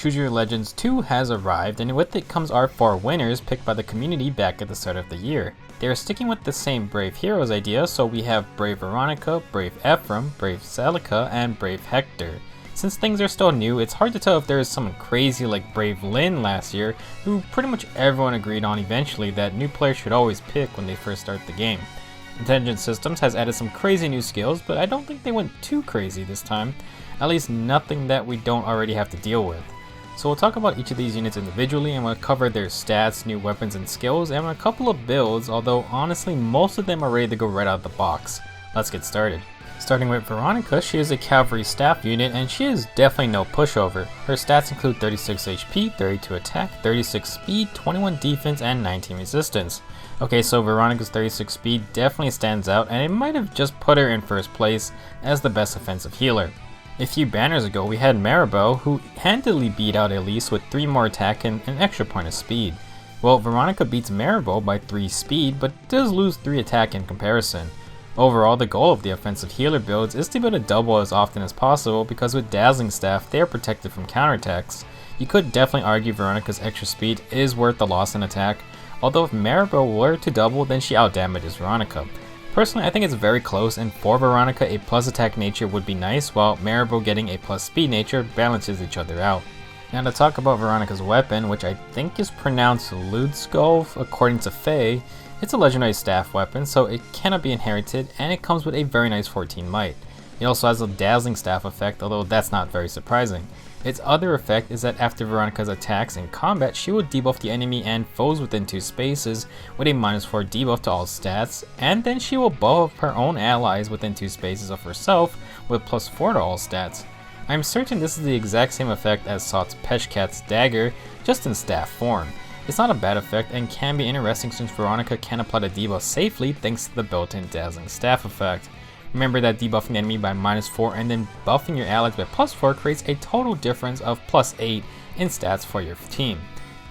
Choose Your Legends 2 has arrived, and with it comes our 4 winners picked by the community back at the start of the year. They are sticking with the same Brave Heroes idea, so we have Brave Veronica, Brave Ephraim, Brave Celica, and Brave Hector. Since things are still new, it's hard to tell if there is someone crazy like Brave Lynn last year, who pretty much everyone agreed on eventually that new players should always pick when they first start the game. Intelligent Systems has added some crazy new skills, but I don't think they went too crazy this time, at least nothing that we don't already have to deal with. So we'll talk about each of these units individually, and we'll cover their stats, new weapons and skills, and a couple of builds, although honestly most of them are ready to go right out of the box. Let's get started. Starting with Veronica, she is a cavalry staff unit and she is definitely no pushover. Her stats include 36 HP, 32 attack, 36 speed, 21 defense, and 19 resistance. Okay, so Veronica's 36 speed definitely stands out, and it might have just put her in first place as the best offensive healer. A few banners ago, we had Maribel, who handily beat out Elise with 3 more attack and an extra point of speed. Well, Veronica beats Maribel by 3 speed, but does lose 3 attack in comparison. Overall, the goal of the offensive healer builds is to be able to double as often as possible, because with Dazzling Staff, they are protected from counterattacks. You could definitely argue Veronica's extra speed is worth the loss in attack, although if Maribel were to double, then she outdamages Veronica. Personally, I think it's very close, and for Veronica, a plus attack nature would be nice, while Maribel getting a plus speed nature balances each other out. Now to talk about Veronica's weapon, which I think is pronounced Undiscovered according to Faye, it's a legendary staff weapon, so it cannot be inherited, and it comes with a very nice 14 might. It also has a dazzling staff effect, although that's not very surprising. Its other effect is that after Veronica's attacks in combat, she will debuff the enemy and foes within 2 spaces with a -4 debuff to all stats, and then she will buff her own allies within 2 spaces of herself with +4 to all stats. I'm certain this is the exact same effect as Sot's Peshkat's dagger, just in staff form. It's not a bad effect and can be interesting since Veronica can apply the debuff safely thanks to the built-in dazzling staff effect. Remember that debuffing the enemy by -4 and then buffing your allies by +4 creates a total difference of +8 in stats for your team.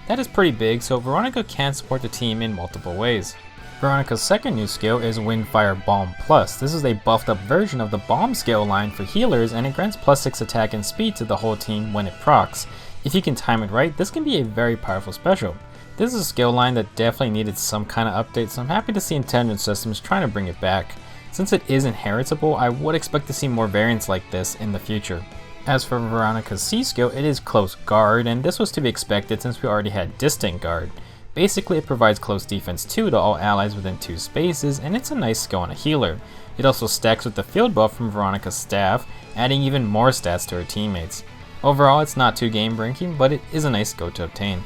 That is pretty big, so Veronica can support the team in multiple ways. Veronica's second new skill is Windfire Bomb Plus. This is a buffed up version of the bomb skill line for healers, and it grants +6 attack and speed to the whole team when it procs. If you can time it right, this can be a very powerful special. This is a skill line that definitely needed some kind of update, so I'm happy to see Intelligent Systems trying to bring it back. Since it is inheritable, I would expect to see more variants like this in the future. As for Veronica's C skill, it is Close Guard, and this was to be expected since we already had Distant Guard. Basically, it provides close defense 2 to all allies within 2 spaces, and it's a nice skill on a healer. It also stacks with the field buff from Veronica's staff, adding even more stats to her teammates. Overall, it's not too game breaking, but it is a nice skill to obtain.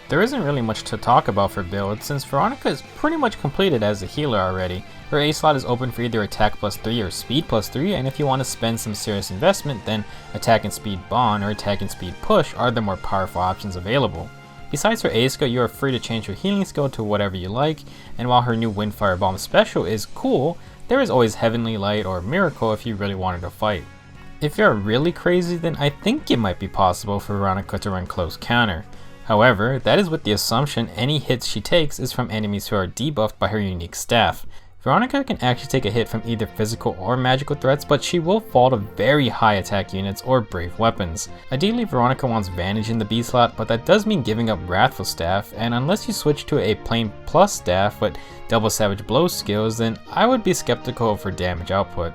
There isn't really much to talk about for builds, since Veronica is pretty much completed as a healer already. Her A slot is open for either attack +3 or speed +3, and if you want to spend some serious investment, then attack and speed bond or attack and speed push are the more powerful options available. Besides her A skill, you are free to change her healing skill to whatever you like, and while her new Windfire Bomb special is cool, there is always Heavenly Light or Miracle if you really wanted to fight. If you're really crazy, then I think it might be possible for Veronica to run Close Counter. However, that is with the assumption any hits she takes is from enemies who are debuffed by her unique staff. Veronica can actually take a hit from either physical or magical threats, but she will fall to very high attack units or brave weapons. Ideally, Veronica wants Vantage in the B slot, but that does mean giving up Wrathful Staff, and unless you switch to a plain plus staff with double Savage Blow skills, then I would be skeptical of her damage output.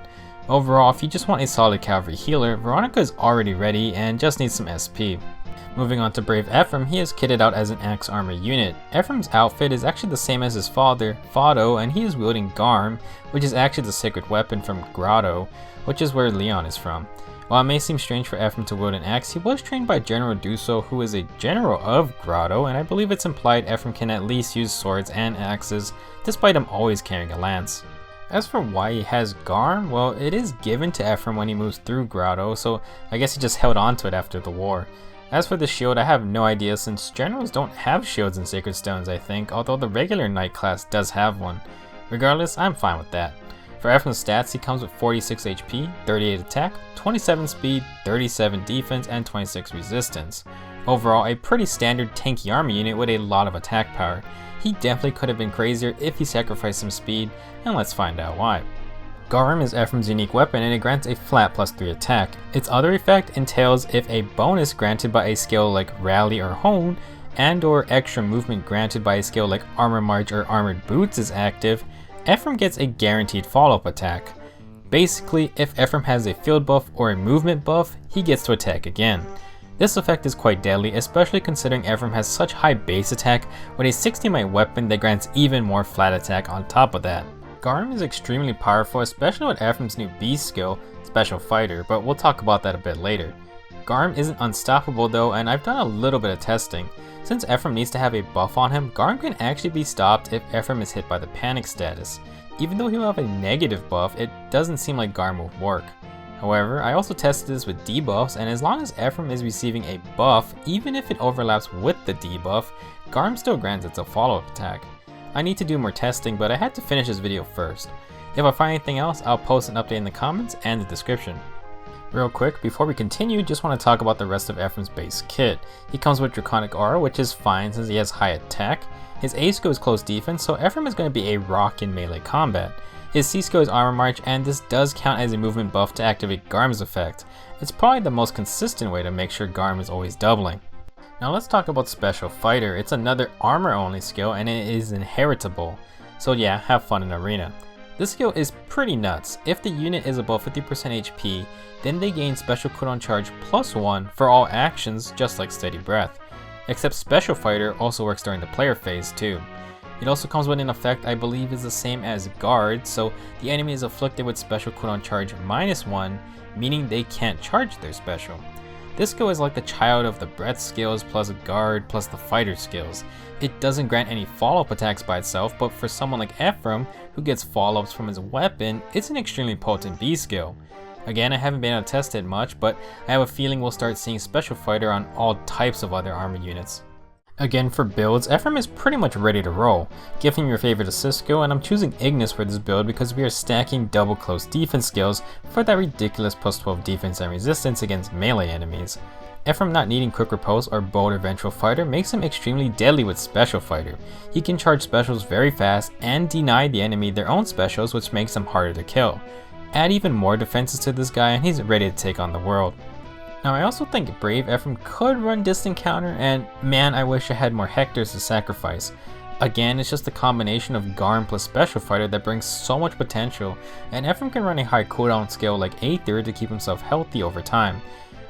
Overall, if you just want a solid cavalry healer, Veronica is already ready and just needs some SP. Moving on to Brave Ephraim, he is kitted out as an axe armor unit. Ephraim's outfit is actually the same as his father, Fado, and he is wielding Garm, which is actually the sacred weapon from Grotto, which is where Leon is from. While it may seem strange for Ephraim to wield an axe, he was trained by General Duso, who is a general of Grotto, and I believe it's implied Ephraim can at least use swords and axes, despite him always carrying a lance. As for why he has Garm, well, it is given to Ephraim when he moves through Grotto, so I guess he just held on to it after the war. As for the shield, I have no idea since generals don't have shields in Sacred Stones, I think, although the regular knight class does have one. Regardless, I'm fine with that. For Ephraim's stats, he comes with 46 HP, 38 attack, 27 speed, 37 defense, and 26 resistance. Overall, a pretty standard tanky army unit with a lot of attack power. He definitely could have been crazier if he sacrificed some speed, and let's find out why. Garm is Ephraim's unique weapon and it grants a flat +3 attack. Its other effect entails if a bonus granted by a skill like Rally or Hone and or extra movement granted by a skill like Armor March or Armored Boots is active, Ephraim gets a guaranteed follow-up attack. Basically, if Ephraim has a field buff or a movement buff, he gets to attack again. This effect is quite deadly, especially considering Ephraim has such high base attack with a 60 might weapon that grants even more flat attack on top of that. Garm is extremely powerful, especially with Ephraim's new beast skill, Special Fighter, but we'll talk about that a bit later. Garm isn't unstoppable though, and I've done a little bit of testing. Since Ephraim needs to have a buff on him, Garm can actually be stopped if Ephraim is hit by the panic status. Even though he'll have a negative buff, it doesn't seem like Garm will work. However, I also tested this with debuffs, and as long as Ephraim is receiving a buff, even if it overlaps with the debuff, Garm still grants it a follow-up attack. I need to do more testing, but I had to finish this video first. If I find anything else, I'll post an update in the comments and the description. Real quick, before we continue, just want to talk about the rest of Ephraim's base kit. He comes with Draconic Aura, which is fine since he has high attack. His A skill is close defense, so Ephraim is going to be a rock in melee combat. His C skill is Armor March, and this does count as a movement buff to activate Garm's effect. It's probably the most consistent way to make sure Garm is always doubling. Now let's talk about Special Fighter. It's another armor only skill and it is inheritable. So yeah, have fun in arena. This skill is pretty nuts. If the unit is above 50% HP, then they gain special cooldown charge +1 for all actions, just like Steady Breath. Except Special Fighter also works during the player phase too. It also comes with an effect I believe is the same as Guard, so the enemy is afflicted with special cooldown charge -1, meaning they can't charge their special. This skill is like the child of the breath skills plus Guard plus the fighter skills. It doesn't grant any follow-up attacks by itself, but for someone like Ephraim, who gets follow-ups from his weapon, it's an extremely potent B skill. Again, I haven't been able to test it much, but I have a feeling we'll start seeing Special Fighter on all types of other armor units. Again, for builds, Ephraim is pretty much ready to roll. Give him your favorite assist skill, and I'm choosing Ignis for this build because we are stacking double close defense skills for that ridiculous +12 defense and resistance against melee enemies. Ephraim not needing quick riposte or bold or vengeful fighter makes him extremely deadly with Special Fighter. He can charge specials very fast and deny the enemy their own specials, which makes them harder to kill. Add even more defenses to this guy and he's ready to take on the world. Now I also think Brave Ephraim could run distant counter, and man, I wish I had more Hectors to sacrifice. Again, it's just the combination of Garm plus Special Fighter that brings so much potential, and Ephraim can run a high cooldown skill like Aether to keep himself healthy over time.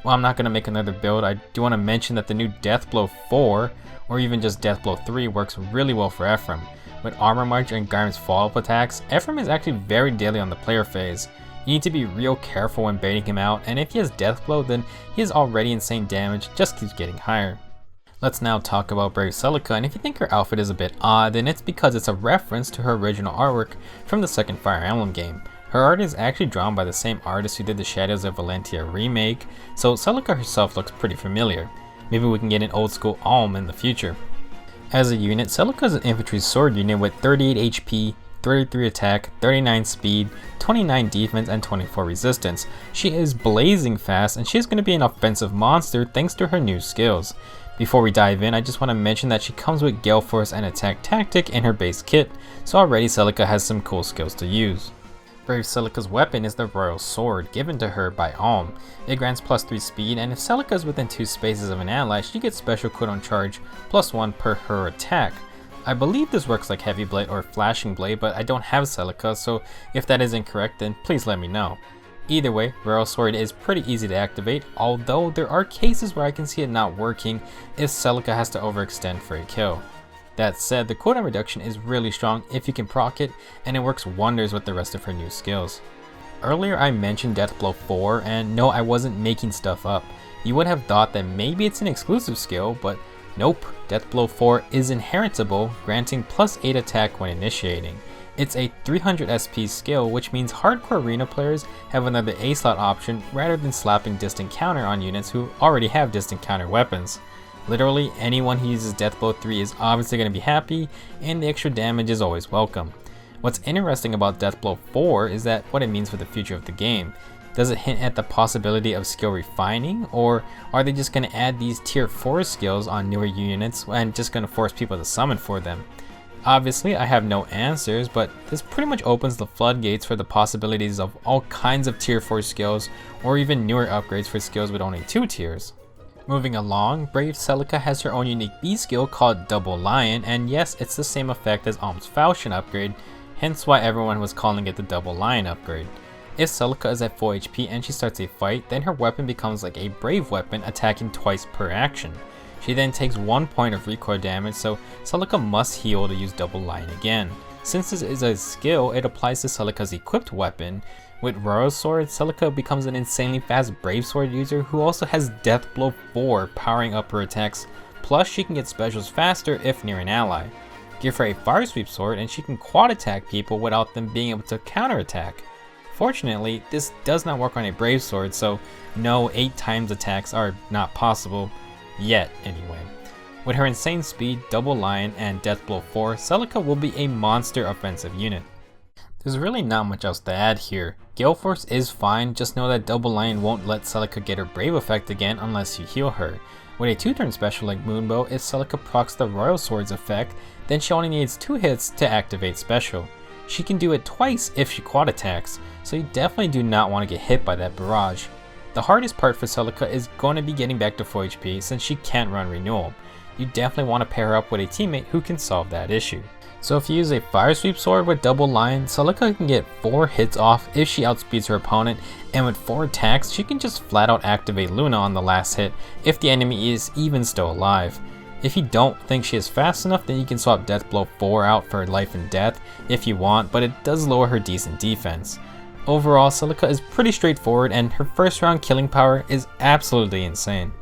While I'm not going to make another build, I do want to mention that the new Deathblow 4, or even just Deathblow 3, works really well for Ephraim. With Armor March and Garm's follow-up attacks, Ephraim is actually very deadly on the player phase. You need to be real careful when baiting him out, and if he has Deathblow, then his already insane damage just keeps getting higher. Let's now talk about Brave Celica, and if you think her outfit is a bit odd, then it's because it's a reference to her original artwork from the second Fire Emblem game. Her art is actually drawn by the same artist who did the Shadows of Valentia remake, so Celica herself looks pretty familiar. Maybe we can get an old school Alm in the future. As a unit, Celica is an infantry sword unit with 38 HP, 33 attack, 39 speed, 29 defense, and 24 resistance. She is blazing fast, and she is going to be an offensive monster thanks to her new skills. Before we dive in, I just want to mention that she comes with Gale Force and Attack Tactic in her base kit, so already Celica has some cool skills to use. Brave Celica's weapon is the Royal Sword, given to her by Alm. It grants +3 speed, and if Celica is within 2 spaces of an ally, she gets special cooldown charge +1 per her attack. I believe this works like Heavy Blade or Flashing Blade, but I don't have Celica, so if that is incorrect, then please let me know. Either way, Royal Sword is pretty easy to activate, although there are cases where I can see it not working if Celica has to overextend for a kill. That said, the cooldown reduction is really strong if you can proc it, and it works wonders with the rest of her new skills. Earlier I mentioned Deathblow 4, and no, I wasn't making stuff up. You would have thought that maybe it's an exclusive skill, but nope, Deathblow 4 is inheritable, granting +8 attack when initiating. It's a 300 SP skill, which means hardcore arena players have another A slot option rather than slapping distant counter on units who already have distant counter weapons. Literally anyone who uses Deathblow 3 is obviously going to be happy, and the extra damage is always welcome. What's interesting about Deathblow 4 is that what it means for the future of the game. Does it hint at the possibility of skill refining, or are they just going to add these tier 4 skills on newer units and just going to force people to summon for them? Obviously, I have no answers, but this pretty much opens the floodgates for the possibilities of all kinds of tier 4 skills, or even newer upgrades for skills with only 2 tiers. Moving along, Brave Celica has her own unique B skill called Double Lion, and yes, it's the same effect as Alm's Falchion upgrade, hence why everyone was calling it the Double Lion upgrade. If Celica is at full HP and she starts a fight, then her weapon becomes like a Brave weapon, attacking twice per action. She then takes 1 point of recoil damage, so Celica must heal to use Double Lion again. Since this is a skill, it applies to Celica's equipped weapon. With Royal Sword, Celica becomes an insanely fast Brave Sword user who also has Death Blow 4 powering up her attacks, plus she can get specials faster if near an ally. Give her a Fire Sweep Sword and she can quad attack people without them being able to counterattack. Fortunately, this does not work on a Brave Sword, so no 8 times attacks are not possible, yet anyway. With her insane speed, Double Lion, and Death Blow 4, Celica will be a monster offensive unit. There's really not much else to add here. Gale Force is fine, just know that Double Lion won't let Celica get her Brave effect again unless you heal her. With a 2-turn special like Moonbow, if Celica procs the Royal Sword's effect, then she only needs 2 hits to activate special. She can do it twice if she quad attacks, so you definitely do not want to get hit by that barrage. The hardest part for Celica is going to be getting back to full HP since she can't run Renewal. You definitely want to pair her up with a teammate who can solve that issue. So if you use a Fire Sweep Sword with Double Lion, Celica can get 4 hits off if she outspeeds her opponent, and with 4 attacks, she can just flat out activate Luna on the last hit if the enemy is even still alive. If you don't think she is fast enough, then you can swap Death Blow 4 out for Life and Death if you want, but it does lower her decent defense. Overall, Celica is pretty straightforward and her first round killing power is absolutely insane.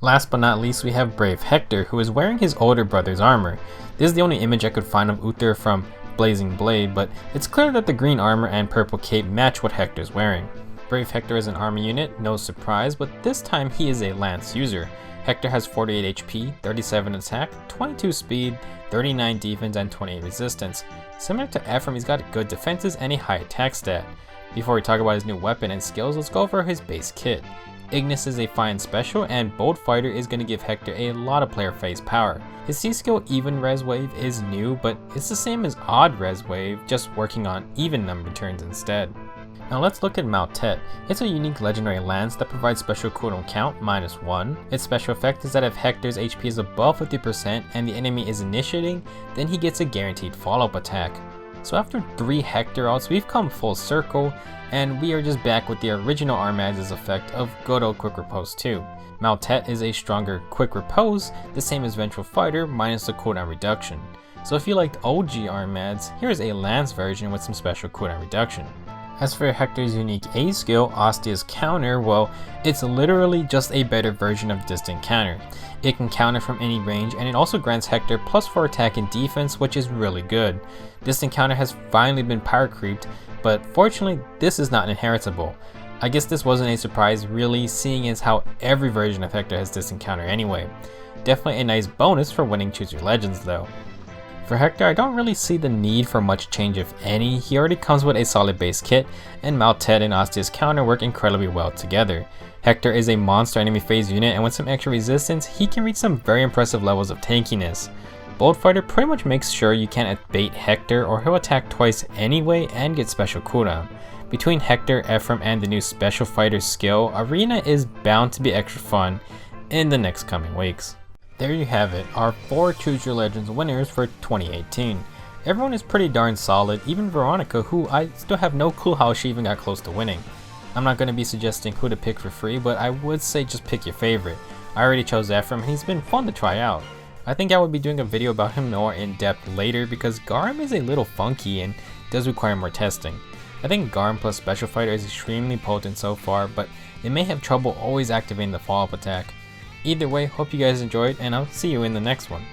Last but not least, we have Brave Hector, who is wearing his older brother's armor. This is the only image I could find of Uther from Blazing Blade, but it's clear that the green armor and purple cape match what Hector's wearing. Brave Hector is an army unit, no surprise, but this time he is a lance user. Hector has 48 HP, 37 attack, 22 speed, 39 defense, and 28 resistance. Similar to Ephraim, he's got good defenses and a high attack stat. Before we talk about his new weapon and skills, let's go over his base kit. Ignis is a fine special, and Bold Fighter is going to give Hector a lot of player phase power. His C skill Even Res Wave is new, but it's the same as Odd Res Wave, just working on even number turns instead. Now let's look at Maltet. It's a unique legendary lance that provides special cooldown count -1. Its special effect is that if Hector's HP is above 50% and the enemy is initiating, then he gets a guaranteed follow-up attack. So after 3 Hector ults, we've come full circle, and we are just back with the original Armad's effect of good old Quick Repose 2. Maltet is a stronger Quick Repose, the same as Vengeful Fighter minus the cooldown reduction. So if you liked OG Armads, here's a Lance version with some special cooldown reduction. As for Hector's unique A skill, Ostia's Counter, well, it's literally just a better version of Distant Counter. It can counter from any range, and it also grants Hector +4 attack and defense, which is really good. Distant Counter has finally been power creeped, but fortunately this is not inheritable. I guess this wasn't a surprise really, seeing as how every version of Hector has Distant Counter anyway. Definitely a nice bonus for winning Choose Your Legends though. For Hector, I don't really see the need for much change if any. He already comes with a solid base kit, and Maltet and Ostia's Counter work incredibly well together. Hector is a monster enemy phase unit, and with some extra resistance, he can reach some very impressive levels of tankiness. Bold Fighter pretty much makes sure you can't bait Hector or he'll attack twice anyway and get special cooldown. Between Hector, Ephraim, and the new Special Fighter skill, Arena is bound to be extra fun in the next coming weeks. There you have it, our 4 Choose Your Legends winners for 2018. Everyone is pretty darn solid, even Veronica, who I still have no clue how she even got close to winning. I'm not going to be suggesting who to pick for free, but I would say just pick your favorite. I already chose Ephraim and he's been fun to try out. I think I would be doing a video about him more in depth later because Garm is a little funky and does require more testing. I think Garm plus Special Fighter is extremely potent so far, but it may have trouble always activating the follow-up attack. Either way, hope you guys enjoyed, and I'll see you in the next one.